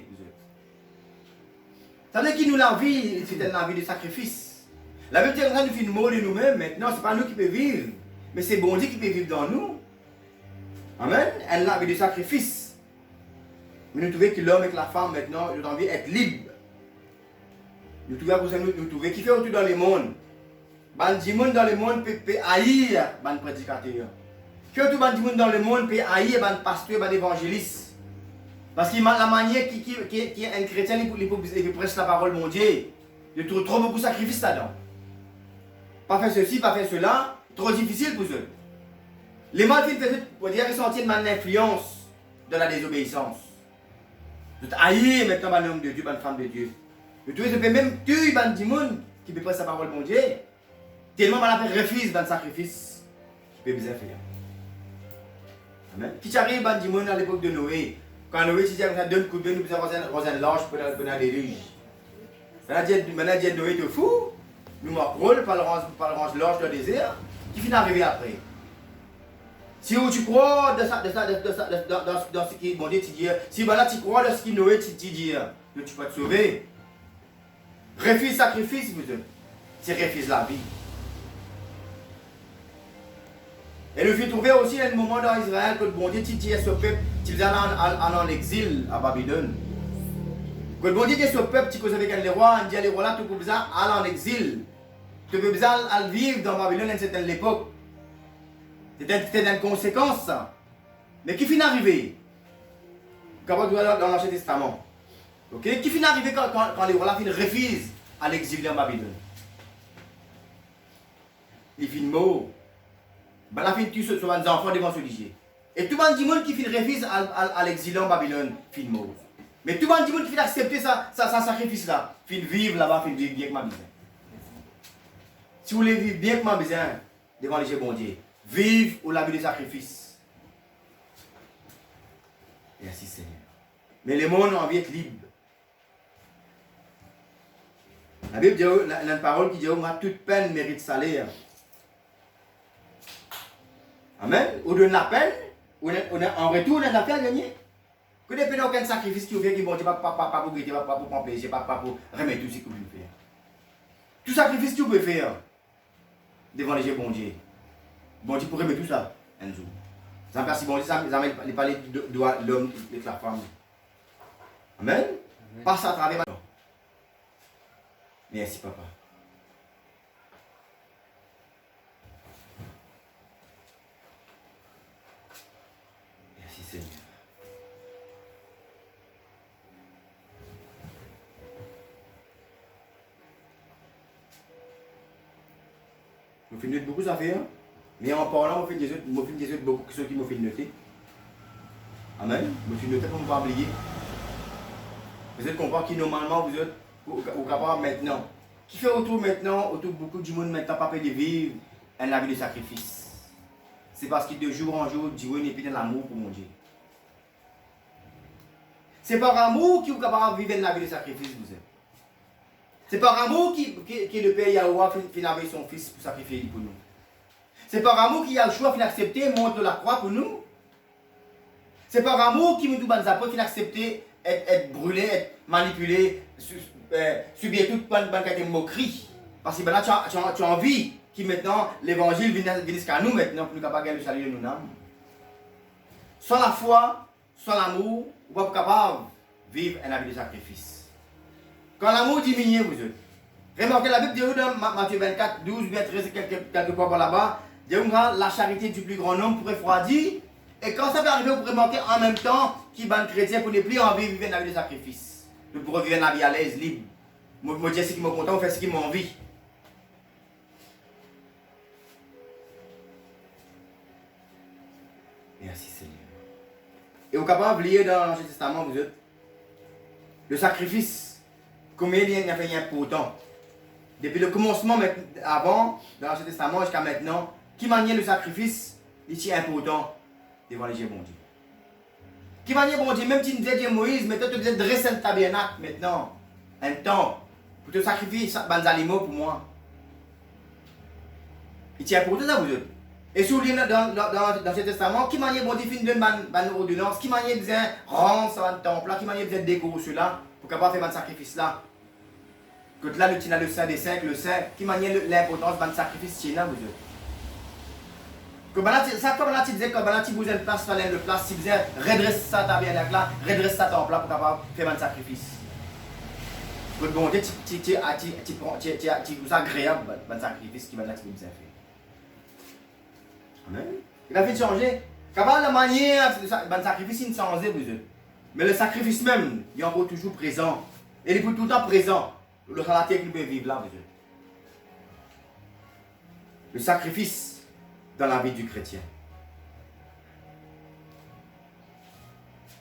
Ça veut dire qu'il nous la vie, c'est la vie de sacrifice. La Bible dit que nous faisons mort de nous-mêmes maintenant, ce n'est pas nous qui pouvons vivre, mais c'est bon Dieu qui peut vivre dans nous. Amen. Elle a la vie de sacrifice. Mais nous trouvons que l'homme et la femme maintenant, ils ont envie d'être libres. Nous trouvons qui fait autour dans le monde. Bandi monde dans le monde peut haïr ban prédicateur. Qui autour bandi monde dans le monde peut haïr ban pasteur, ban évangéliste. Parce que la manière qui est un chrétien, il peut prêcher la parole de mon Dieu. Il trouve trop beaucoup de sacrifices là-dedans. Pas faire ceci, pas faire cela, trop difficile pour eux. Les malfits pour dire qu'ils sont une influence de la désobéissance. Vous haïr maintenant un homme de Dieu, une femme de Dieu. Vous trouvez que même tuer des gens qui peut prêcher la parole de mon Dieu. Tellement mal fait refuse dans le sacrifice qui peut bien faire. Amen. Qui arrive à dire à l'époque de Noé, quand Noé disait que ça donne coup de nous avons un large pour la déluge. Maintenant Dieu Noé est fou, nous marquons par le range large dans le désert, qui finit d'arriver après. Si tu crois dans ce qui bon Dieu te dit, si voilà tu crois dans ce qui Noé te dit, tu peux te sauver. Refuse sacrifice, vous c'est refuse la vie. Et nous avons trouvé aussi un moment dans Israël que bon Dieu dit à ce peuple, ils allaient en exil à Babylone. Que bon Dieu dit à ce peuple, qui cause avec les rois, il dit à les rois là, tu peux besoin aller en exil. Tu peux besoin aller vivre dans Babylone à une certaine époque. C'était une conséquence ça. Mais qui finit d'arriver? Quand on doit dans l'Ancien Testament. Okay? Qui finit d'arriver quand les rois là refusent à l'exil en Babylone? Ils finissent morts. Ben, la fin tue sur les enfants devant se liger. Et tout le monde qui refuse à l'exil en Babylone, fin mort. Mais tout le monde qui accepter ça sacrifice là, fin vivre là-bas, fin vivre bien que ma besoin. Si vous voulez vivre bien que ma besoin, devant les bon Dieu, vive ou la vie de sacrifice. Merci Seigneur. Mais le monde a envie d'être libre. La Bible dit, il y a une parole qui dit, toute peine mérite salaire. Amen. Ou donne la peine, en retour, on a la peine à gagner. Que des peines, aucun sacrifice qui fait, qui bon Dieu, pas pour guetter, pas pour prendre plaisir, pas pour remettre tout ce que vous pouvez faire. Tout sacrifice que vous pouvez faire devant les yeux bon Dieu. Bon Dieu pour remettre tout ça un jour. Ça merci bon Dieu, ça il parler de l'homme et de la femme. Amen. Passe à travers. Merci papa. Seigneur. Je finis beaucoup à faire, mais en parlant, je finis des autres beaucoup ceux qui m'ont fait noter. Amen. Je finis noter pour ne pas oublier. Vous êtes comprendre qui normalement vous êtes au capable maintenant. Qui fait autour maintenant, autour beaucoup du monde maintenant, pas de vivre un vie de sacrifice. C'est parce que de jour en jour, Dieu n'est plus dans l'amour pour mon Dieu. C'est par amour que vous êtes capable de vivre la vie de sacrifice. C'est par amour que le Père Yahweh fait envoyer son Fils pour sacrifier pour nous. C'est par amour qu'il a le choix d'accepter montre de la croix pour nous. C'est par amour qu'il nous a accepté être brûlé, être manipulé, subir toute bonne moquerie. Parce que maintenant tu as envie que maintenant l'évangile vienne jusqu'à nous maintenant pour nous capables de gagner le salut de nos âmes. Sans la foi, sans l'amour, vous n'êtes pas capable de vivre un vie de sacrifice. Quand l'amour diminue, vous êtes. Remarquez la Bible dit dans Matthieu 24, 12, 13, quelques fois par là-bas, dit la charité du plus grand nombre pourrait refroidir. Et quand ça va arriver, vous pourrez remarquer en même temps qu'il y a des chrétiens pour ne plus envie de vivre une vie de sacrifice. Nous pourrons vivre une vie à l'aise, libre. Moi, je dis ce qui m'a content, on fait ce qui m'a envie. Merci Seigneur. Et vous êtes capable de lire dans l'Ancien Testament, vous êtes le sacrifice combien il y a fait important. Depuis le commencement, avant, dans l'Ancien Testament jusqu'à maintenant, qui maniait le sacrifice, il est important devant les dieux bon Dieu. Qui maniait bon Dieu, même si tu disais Moïse, maintenant tu disais dresser le tabernacle maintenant, un temps, pour te sacrifier des animaux pour moi. Il est important ça vous autres. Et si vous lisez dans ce testament, qui maniait bon Dieu, fin de une ordonnance, qui maniait besoin rendre ça dans le temple, qui maniait besoin décorer cela, pour capable faire un sacrifice là. Que là, tu as le sein des saints, le saint, qui maniait l'importance de sacrifice chez là vous autres. Que ça comme là tu disais, que tu besoin de place, fallait de place, tu disais redresse ça tabernacle là, redresse ça temple là pour capable faire un sacrifice. Que bon Dieu, tu agréable un sacrifice qui va là tu besoin faire. Amen. Il a fait changer. Capable la manière de sacrifice, il ne changeait vous autres. Mais le sacrifice même, il est encore toujours présent. Et il est tout le temps présent. Le caractère qu'il peut vivre là, vous autres. Le sacrifice dans la vie du chrétien.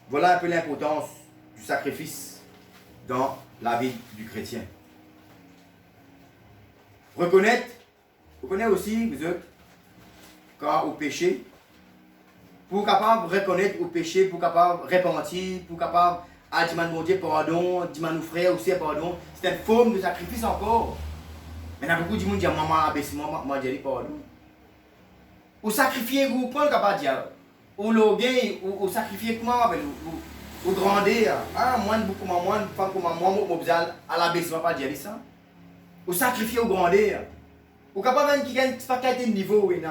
Voilà un peu l'importance du sacrifice dans la vie du chrétien. Reconnaître aussi, vous autres, quand au péché, pour capable reconnaître au péché, pour capable repentir, pour capable demander mon Dieu pardon, demander nos frères aussi pardon, c'est une forme de sacrifice encore. Mais il y a beaucoup de gens qui disent maman abaissement, moi je dis pardon. Ou sacrifier, vous prenez capable dire, ou loguer, ou sacrifier comment avec ou grandir, ah moi beaucoup moi femme comme moi besoin à l'abaissement pas dire ça. Ou sacrifier ou grandir. Ou capable qui gagne pas qualité de niveau non.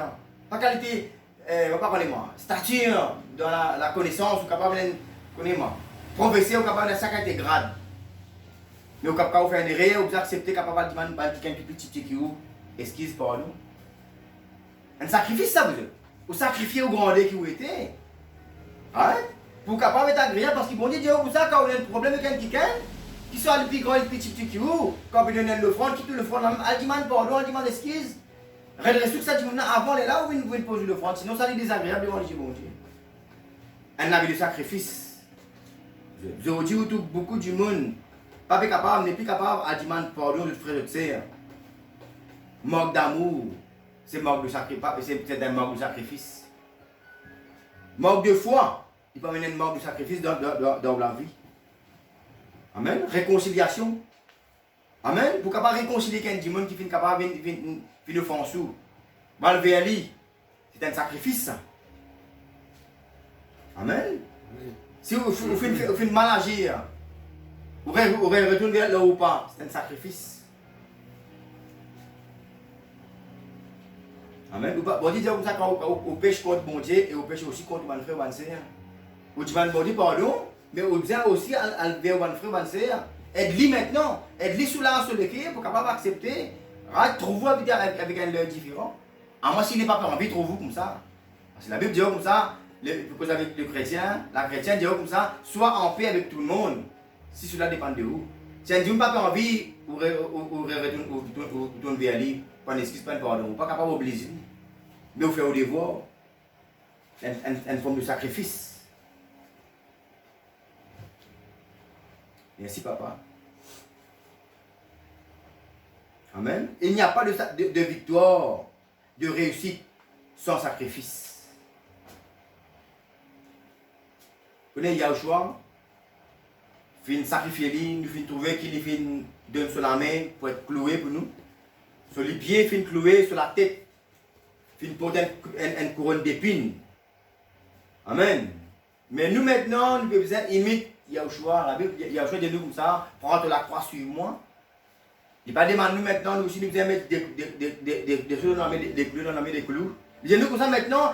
Pas qualité on va pas parler moi, stature dans la connaissance ou capable de connaître moi. Professeur ou capable de ça qualité grade. Mais au capable de faire une erreur, vous acceptez capable de demander quelqu'un qui petit qui ou excuse pardon. Un sacrifice ça vous. Ou sacrifier ou grandir qui vous était. Hein? Pour capable d'être agréable parce que bon Dieu vous ça quand on a un problème avec quelqu'un qui soit le plus grand et le petit qui ou quand vous donnez l'offrande, qui tout l'offrande, elle demande pardon, elle demande excuse. Redresse tout ça, tu me avant les là où vous pouvez poser l'offrande, sinon ça est désagréable devant les Dieu bon Dieu. Un avis de sacrifice. Je vous dis où beaucoup du monde pas capable, n'est plus capable à demander pardon de frère de sœur. Manque d'amour, c'est manque de sacrifice, c'est un manque de sacrifice. Manque de foi, il peut amener un manque de sacrifice dans la vie. Amen. Réconciliation. Amen. Pour capable réconcilier quelqu'un du monde qui finit capable de faire un sou. Malveiller, c'est un sacrifice. Amen. Si vous faites mal agir, vous retournez vers là ou pas, c'est un sacrifice. Amen. Bon Dieu dit comme ça qu'on pêche contre bon Dieu et on pêche aussi contre mon frère, mon sœur. Vous dites bon Dieu pardon, mais on vient aussi à vers mon frère, mon sœur. Aide-lui maintenant, aide-lui sous la sur le pied pour capable accepter. Trouvez-vous avec un leurre différent. À moi, s'il n'est pas envie, trouvez-vous comme ça. Parce que la Bible dit comme ça, parce avec le chrétien, la chrétienne dit comme ça, sois en paix avec tout le monde. Si cela dépend de vous. Si elle ne dit pas envie, ou retourne vers lui, pas d'excuse, pas de pardon, ou pas capable d'obliger. Mais vous faites au devoir, une forme de sacrifice. Merci papa. Amen. Il n'y a pas de victoire, de réussite sans sacrifice. Vous connaissez Yahushua, il fin sacrifier lui, nous fin trouver qu'il fin donne sur la main pour être cloué pour nous. Sur les pieds, fin cloué sur la tête, fin porter une couronne d'épines. Amen. Mais nous maintenant, nous devons imiter Yahushua. La Bible, Yahushua dit nous comme ça, prends la croix sur moi. Il ne dit pas nous maintenant, nous aussi nous devons mettre des choses dans la main, des clous dans la main, des clous. Il dit nous comme ça maintenant,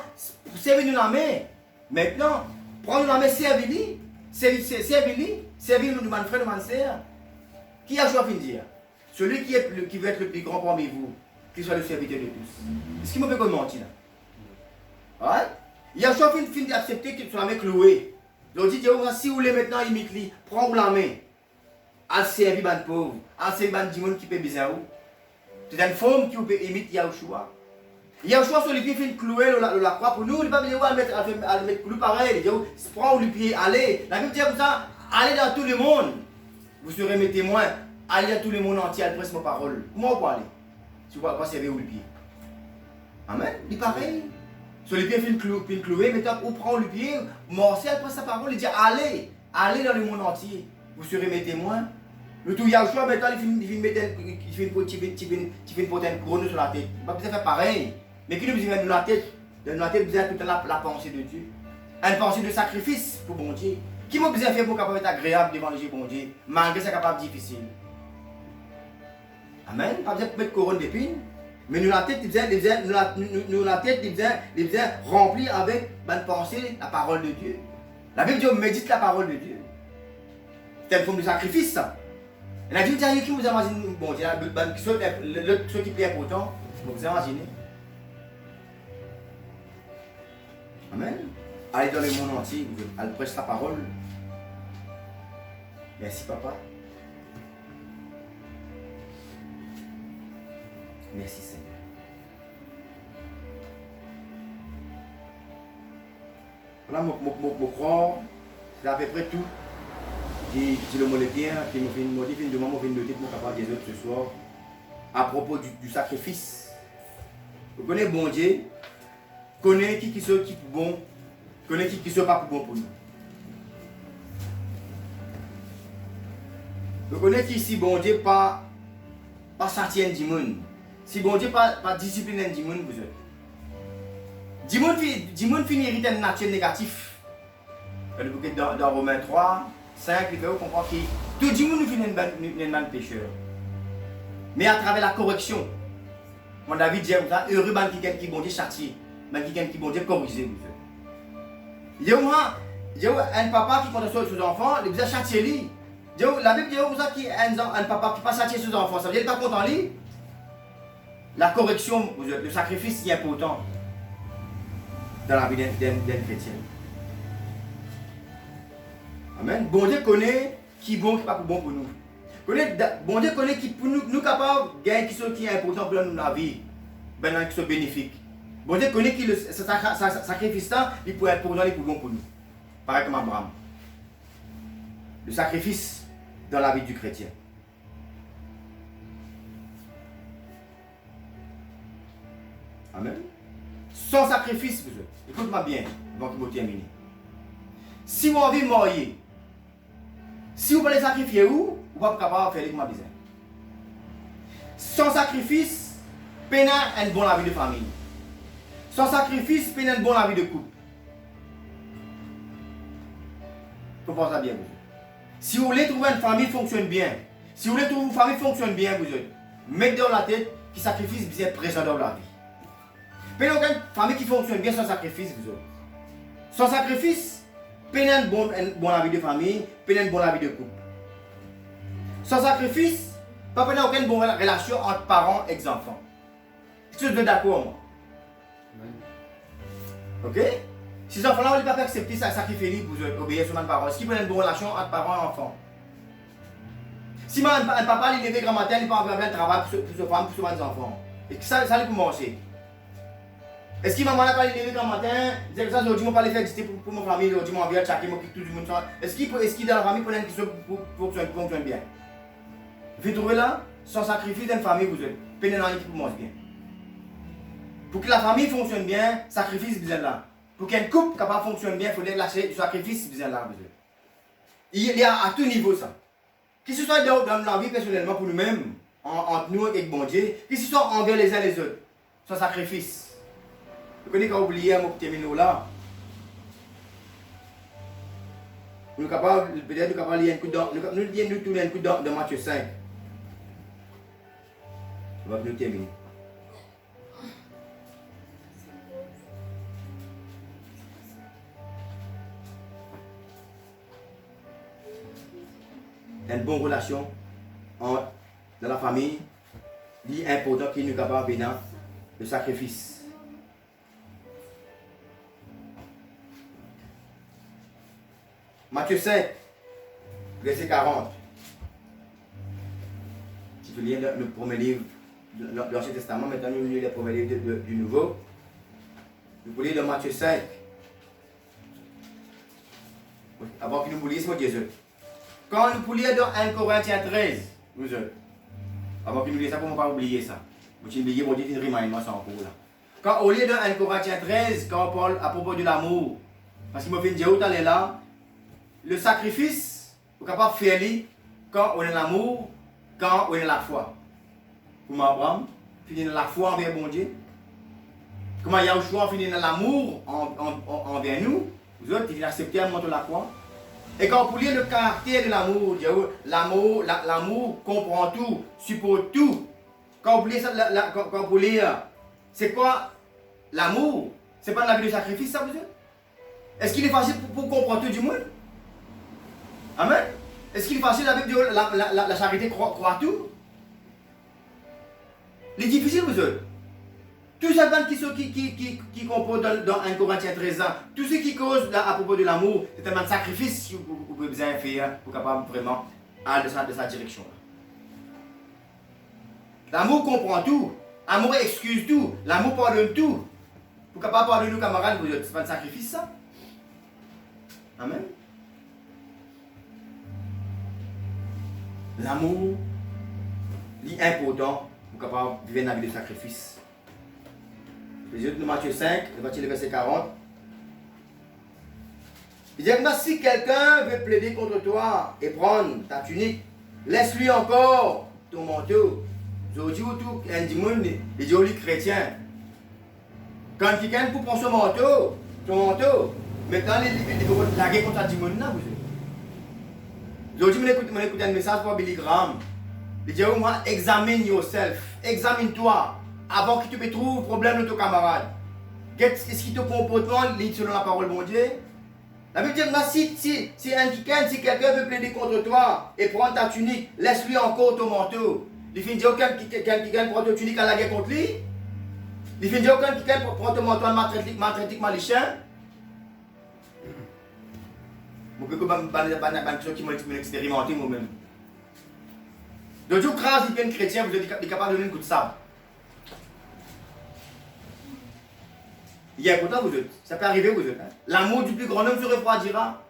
servez-nous la main. Maintenant, prends-nous la main, servez-lui. Servez-nous de mon frère, de mon sœur. Qui Yahushua vient dire? Celui qui veut être le plus grand parmi vous, qu'il soit le serviteur de tous. Est-ce qu'il me peut mentir là? Ouais? Yahushua finit d'accepter qu'il soit la main clouée. Donc dit, si vous voulez maintenant imiter lui, prends-vous la main. À servir les pauvres, à servir les gens qui peuvent besoin. C'est une forme qui peut imiter Yahushua. Yahushua sur les pieds fait clouer la croix pour nous, il ne va pas à le mettre clou pareil. Il dit, prends le pied, allez. La Bible dit comme ça, allez dans tout le monde. Vous serez mes témoins. aller à tout le monde entier, elle presse ma parole. Comment on peut aller? Tu vas pas servir où le pied. Amen. Il pareil. Sur les pieds, fin cloué, mais tant qu'on prend le pied, morcer, elle presse sa parole, il dit allez, allez dans le monde entier. Vous serez mes témoins. Le tout Yahushua, maintenant, il fait une potente couronne sur la tête. Il va pas faire pareil. Mais qui nous dit dans la tête? Dans la tête, vous avez tout le temps la pensée de Dieu. Une pensée de sacrifice pour bon Dieu. Qui m'a besoin de faire pour capable être agréable devant le bon Dieu, malgré ça capable difficile. Amen. Pas besoin de mettre couronne d'épines. Mais nous la tête, nous la tête, il besoin remplir avec une pensée la parole de Dieu. La Bible dit, médite la parole de Dieu. C'est une forme de sacrifice, ça. Elle a dit, qui vous imagine, bon Dieu, ce qui est important, vous vous imaginez. Amen. Allez dans le monde entier, elle prêche la parole. Merci papa. Merci Seigneur. Voilà, mon croire, c'est à peu près tout. Qui le mot bien, qui me fait une modifie, de moment, une noter pour capable des autres ce soir. À propos du sacrifice. Vous connaissez bon Dieu, connaissez qui sont qui pour bon, connaissez qui sont pas pour bon pour nous. Vous connaissez qui si bon Dieu pas châtier du monde. Si bon Dieu pas discipliner du monde, vous êtes. Du monde finit hériter une nature négative. Dans Romains 3, 5, il fait comprendre que tout le monde finit un mal pécheur. Mais à travers la correction, mon David dit comme ça, heureux qui bon Dieu châtier, qui bon Dieu corriger. Il y a un papa qui compte sur ses enfants, il besoin châtier lui. La Bible dit qu'il y a un papa qui ne pas châtier ses enfants, ça veut dire qu'il n'est pas content lui. La correction, le sacrifice est important dans la vie d'un chrétien. Amen. Bon Dieu connaît qui est bon, qui n'est pas bon pour nous. Bon Dieu connaît qui pour nous capables de gagner qui est important pour nous dans la vie, qui sont bénéfiques. Bon Dieu connaît que ce sacrifice là, il pourrait être pour nous, il pour bon pour nous. Pareil comme Abraham. Le sacrifice dans la vie du chrétien. Amen. Sans sacrifice, vous êtes. Écoute-moi bien, avant que vous terminiez. Si vous avez mourir, si vous voulez sacrifier où, vous ne pouvez pas capable de faire comme besoin. Sans sacrifice, peine une bonne vie de famille. Sans sacrifice, peine une bonne vie de couple. Comprenez ça bien, vous êtes. Si vous voulez trouver une famille qui fonctionne bien, si vous voulez trouver une famille qui fonctionne bien, vous êtes, mettez dans la tête que sacrifice bien présent dans la vie. Mais il y a une famille qui fonctionne bien sans sacrifice, vous êtes. Sans sacrifice, peine une bonne vie de famille, peine une bonne vie de couple. Sans sacrifice, pas peine aucune bonne relation entre parents et enfants. Est-ce que vous êtes d'accord, moi? Ok? Si les enfants-là ne peuvent pas accepter ça, sacrifier pour obéir sur mes parents, est-ce qu'ils prennent une bonne relation entre parents et enfants? Si un papa il levé grand matin, il ne peut pas faire un travail pour sa femme, pour ses enfants. Et ça il peut manger. Est-ce que maman là quand il levé grand matin, il dit que ça aujourd'hui, je ne vais pas les faire exister pour ma famille, aujourd'hui, je vais chaque moi tout le monde. Est-ce qu'il dans la famille prend une question pour fonctionner bien? Vous trouvez là, sans sacrifice d'une famille, vous êtes pénétrant qui manger bien. Pour que la famille fonctionne bien, sacrifice besoin là. Pour qu'un couple capable de fonctionner bien, il faut lâcher du sacrifice besoin là. Il y a à tout niveau ça. Que ce soit dans la vie personnellement pour nous-mêmes, entre nous et bon Dieu, que ce soit envers les uns les autres, sans sacrifice. Vous connaissez quand vous oubliez un mot qui termine là. Nous sommes capables, peut-être nous capables de lire un coup nous tourner un coup de Matthieu 5. On va nous terminer. Une bonne relation dans la famille, il est important qu'il nous capable de faire le sacrifice. Matthieu 5, verset 40. Si tu lis le premier livre de l'Ancien Testament, maintenant nous lisons le premier livre du Nouveau. Nous pouvons lire dans Matthieu 5. Avant que nous lisions, c'est mon Dieu. Quand nous pouvons lire dans 1 Corinthiens 13, Vous autres. Avant que nous oublions ça, pour ne pas oublier ça. Vous oubliez, bon Dieu, il remind moi ça encore là. Quand au lieu dans 1 Corinthiens 13, quand on parle à propos de l'amour, parce qu'il m'a fait dire où t'allais là, le sacrifice, vous êtes capable de faire quand on est l'amour, quand on est la foi. Comment Abraham finit dans la foi envers bon Dieu. Comment Yahushua finit dans l'amour envers nous. Vous autres, il accepté à monter la croix. Et quand vous lire le caractère de l'amour, l'amour comprend tout, supporte tout. Quand vous lisez ça, quand vous lisez, c'est quoi l'amour? C'est pas de la vie de sacrifice, ça vous dit? Est-ce qu'il est facile pour comprendre tout du monde? Amen? Est-ce qu'il est facile avec Dieu, la charité croit tout? Il est difficile, vous autres. Tous ces gens qui composent dans 1 Corinthiens 13 ans, tout ce qui cause à propos de l'amour, c'est un sacrifice que vous pouvez besoin faire pour capable vraiment aller de sa direction. L'amour comprend tout. L'amour excuse tout. L'amour pardonne tout. Pour capable pardonner nos camarades, vous autres, c'est pas un sacrifice ça? Amen. L'amour est important pour capable vivre une vie de sacrifice. Les autres de Matthieu 5, le verset 40. Il dit que si quelqu'un veut plaider contre toi et prendre ta tunique, laisse-lui encore ton manteau. Aujourd'hui, tout un dimanche, les jolis chrétiens. Quand quelqu'un pour prendre son manteau, maintenant, il vont laguer contre ta dimanche. Aujourd'hui, je écoute un message pour Billy Graham. Il dit, moi, examine yourself, examine-toi. Avant que tu me trouves problème de ton camarade. Est-ce que ton comportement lit selon la parole de mon Dieu? La Bible dit, si quelqu'un veut plaider contre toi et prendre ta tunique, laisse-lui encore ton manteau. Il finit dire quelqu'un prend ta tunique à la guerre contre lui. Il finit dire quelqu'un prend ton manteau à maltraiter malichin. Je peux que ceux qui m'ont expérimenté moi-même. Donc, je crase les chrétiens, vous êtes capable de donner un coup de sable. Il y a un content, vous autres. Ça peut arriver, vous autres. Hein? L'amour du plus grand homme se refroidira.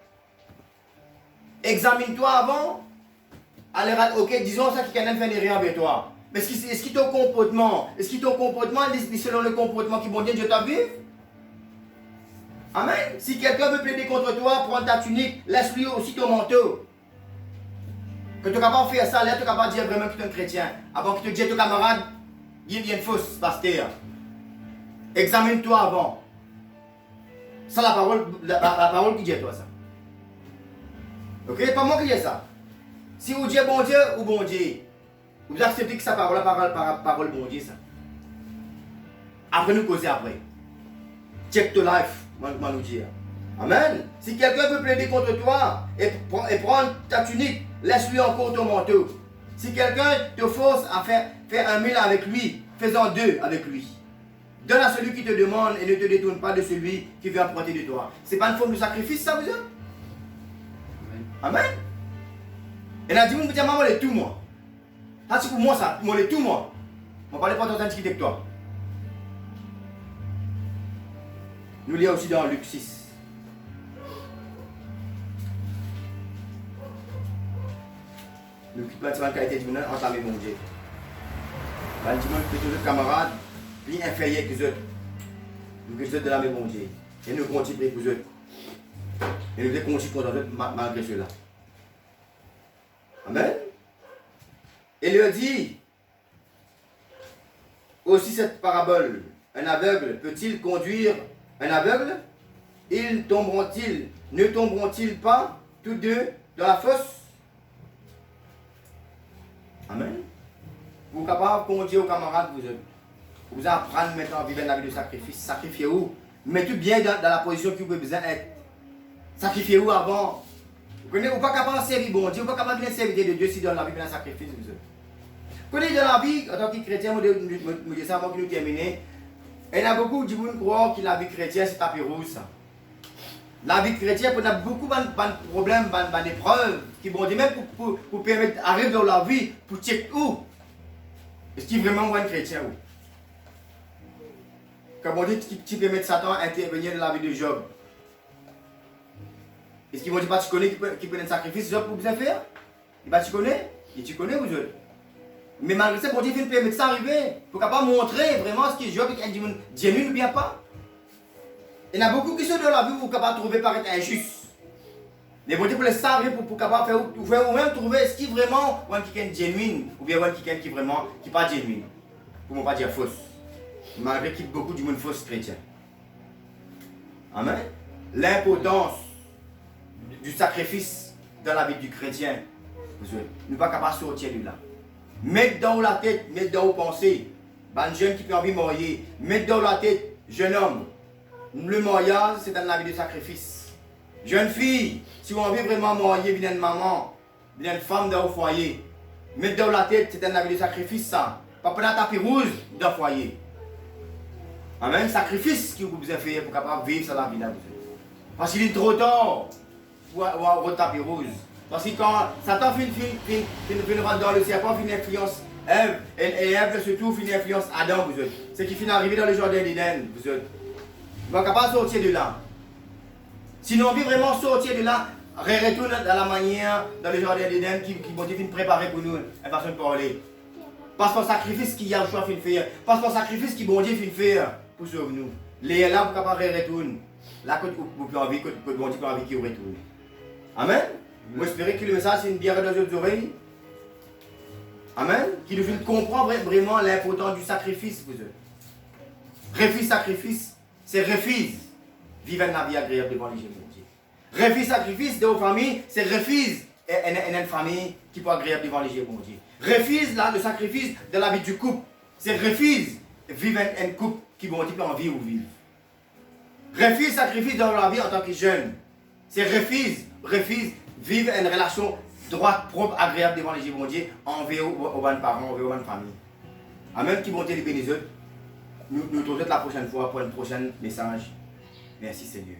Examine-toi avant. Allez, ok, disons ça qui quand même fait rien avec toi. Mais est-ce que ton comportement, est selon le comportement qui bon Dieu t'a vu? Amen. Si quelqu'un veut plaider contre toi, prends ta tunique, laisse-lui aussi ton manteau. Que tu n'es capable de faire ça, là, tu n'es capable de dire vraiment que tu es un chrétien. Avant que tu te dises ton camarade, il y a une fausse pasteur. Examine-toi avant. C'est la parole qui dit à toi ça. Ok? Pas moi qui dis ça. Si vous dites bon Dieu ou bon Dieu, vous acceptez que sa parole, parole bon Dieu ça. Après nous causer après. Check to life, moi nous dire. Amen. Si quelqu'un veut plaider contre toi et prendre ta tunique, laisse-lui encore ton manteau. Si quelqu'un te force à faire un mille avec lui, fais-en deux avec lui. Donne à celui qui te demande et ne te détourne pas de celui qui veut emprunter de toi. C'est pas une forme de sacrifice, ça vous dit? Amen. Et là, dis-moi, maman, je tout moi. Ça, c'est pour moi, ça. Moi, je tout moi. On ne parle pas d'antiquité avec toi. Nous lisons aussi dans Luc 6. Nous quittons la qualité du monde, entamer mon Dieu. Le dimanche, que nos camarades, plus inférieurs que les autres. Nous que de la même mon Dieu. Et nous continuons pour eux. Et nous devons continuer pour eux malgré cela. Amen. Et il leur dit aussi cette parabole. Un aveugle peut-il conduire un aveugle? Ne tomberont-ils pas tous deux dans la fosse? Amen. Vous êtes capable de conduire aux camarades, vous apprendre maintenant à vivre la vie de sacrifice. Sacrifiez-vous. Mettez-vous bien dans la position que vous avez besoin d'être. Sacrifiez-vous avant. Vous n'êtes pas capable de servir bon Dieu, vous n'êtes pas capable de servir de Dieu si dans la vie de sacrifice. Vous connaissez dans la vie, en tant que chrétien, je dis ça avant que nous terminions. Il y a beaucoup de gens qui croient que la vie chrétienne c'est tapis rouge. La vie chrétienne, on a beaucoup de problèmes, d'épreuves, qui vont dire même pour permettre d'arriver dans la vie, pour checker où. Est-ce qu'il est vraiment un chrétien? Comme on dit, tu peux mettre Satan à intervenir dans la vie de Job. Est-ce qu'ils vont dire, tu connais qui peut un sacrifice, Job, pour bien faire? Tu connais? Et tu connais vous autres. Mais malgré ça, bon Dieu vient permettre ça arriver. Pour capable montrer vraiment ce qui est job et qu'il y a du genuine ou bien pas. Il y en a beaucoup qui sont dans la vie où vous capable trouver paraître injuste. Mais bon Dieu pour les savoir pour capable faire ou même trouver ce qui vraiment qui est genuine ou bien qui vraiment qui pas genuine. Pour ne pas dire fausse. Malgré qu'il y a beaucoup de monde fausse chrétien. Amen. L'importance du sacrifice dans la vie du chrétien. Nous ne sommes pas capables de sortir de là. Mettre dans la tête, mettre dans vos pensées. Un jeune qui peut envie de mourir. Mettre dans la tête, jeune homme. Le mariage, c'est dans la vie de sacrifice. Jeune fille, si vous avez vraiment mourir, venez une maman, venez une femme dans le foyer. Mettre dans la tête, c'est dans la vie de sacrifice ça. Pas prendre un tapis rouge dans le foyer. Amen. Sacrifice que vous avez fait pour capable vivre sur la vie là. Parce qu'il est trop tard pour avoir un tapis rouge. Parce que quand Satan finit dans le serpent, finit influence Ève, et Ève surtout finit influence Adam, vous autres. C'est qui finit arriver dans le jardin d'Éden, vous autres. Vous n'êtes pas capable de sortir de là. Sinon, on veut vraiment sortir de là, retourne dans la manière, dans le jardin d'Éden, qui vont préparer pour nous, une façon de parler. Parce qu'on sacrifice qu'il y a le choix de faire. Parce qu'on sacrifice qu'il bon Dieu fait faire pour sauver nous. Les là, vous n'êtes pas capable de retourner. Là, vous pouvez envie, que bon Dieu peut envie qu'il retourne. Amen. Moi, j'espère que le message c'est une bière dans vos oreilles. Amen. Qui nous fait comprendre vraiment l'importance du sacrifice pour eux. Refus sacrifice, c'est refuse vivre une vie agréable devant les yeux de Dieu. Refus sacrifice de vos familles, c'est refuse une famille qui peut être agréable devant les yeux de Dieu. Refuse là, le sacrifice de la vie du couple, c'est refuse vivre un couple qui peut envie ou vivre. Refuse sacrifice dans la vie en tant que jeune, c'est refuse vivre une relation droite, propre, agréable devant les yeux de Dieu, envers aux bonnes parents, envers aux bonnes familles. Amen, qui vont te les bénir. Nous nous retrouvons la prochaine fois pour un prochain message. Merci Seigneur.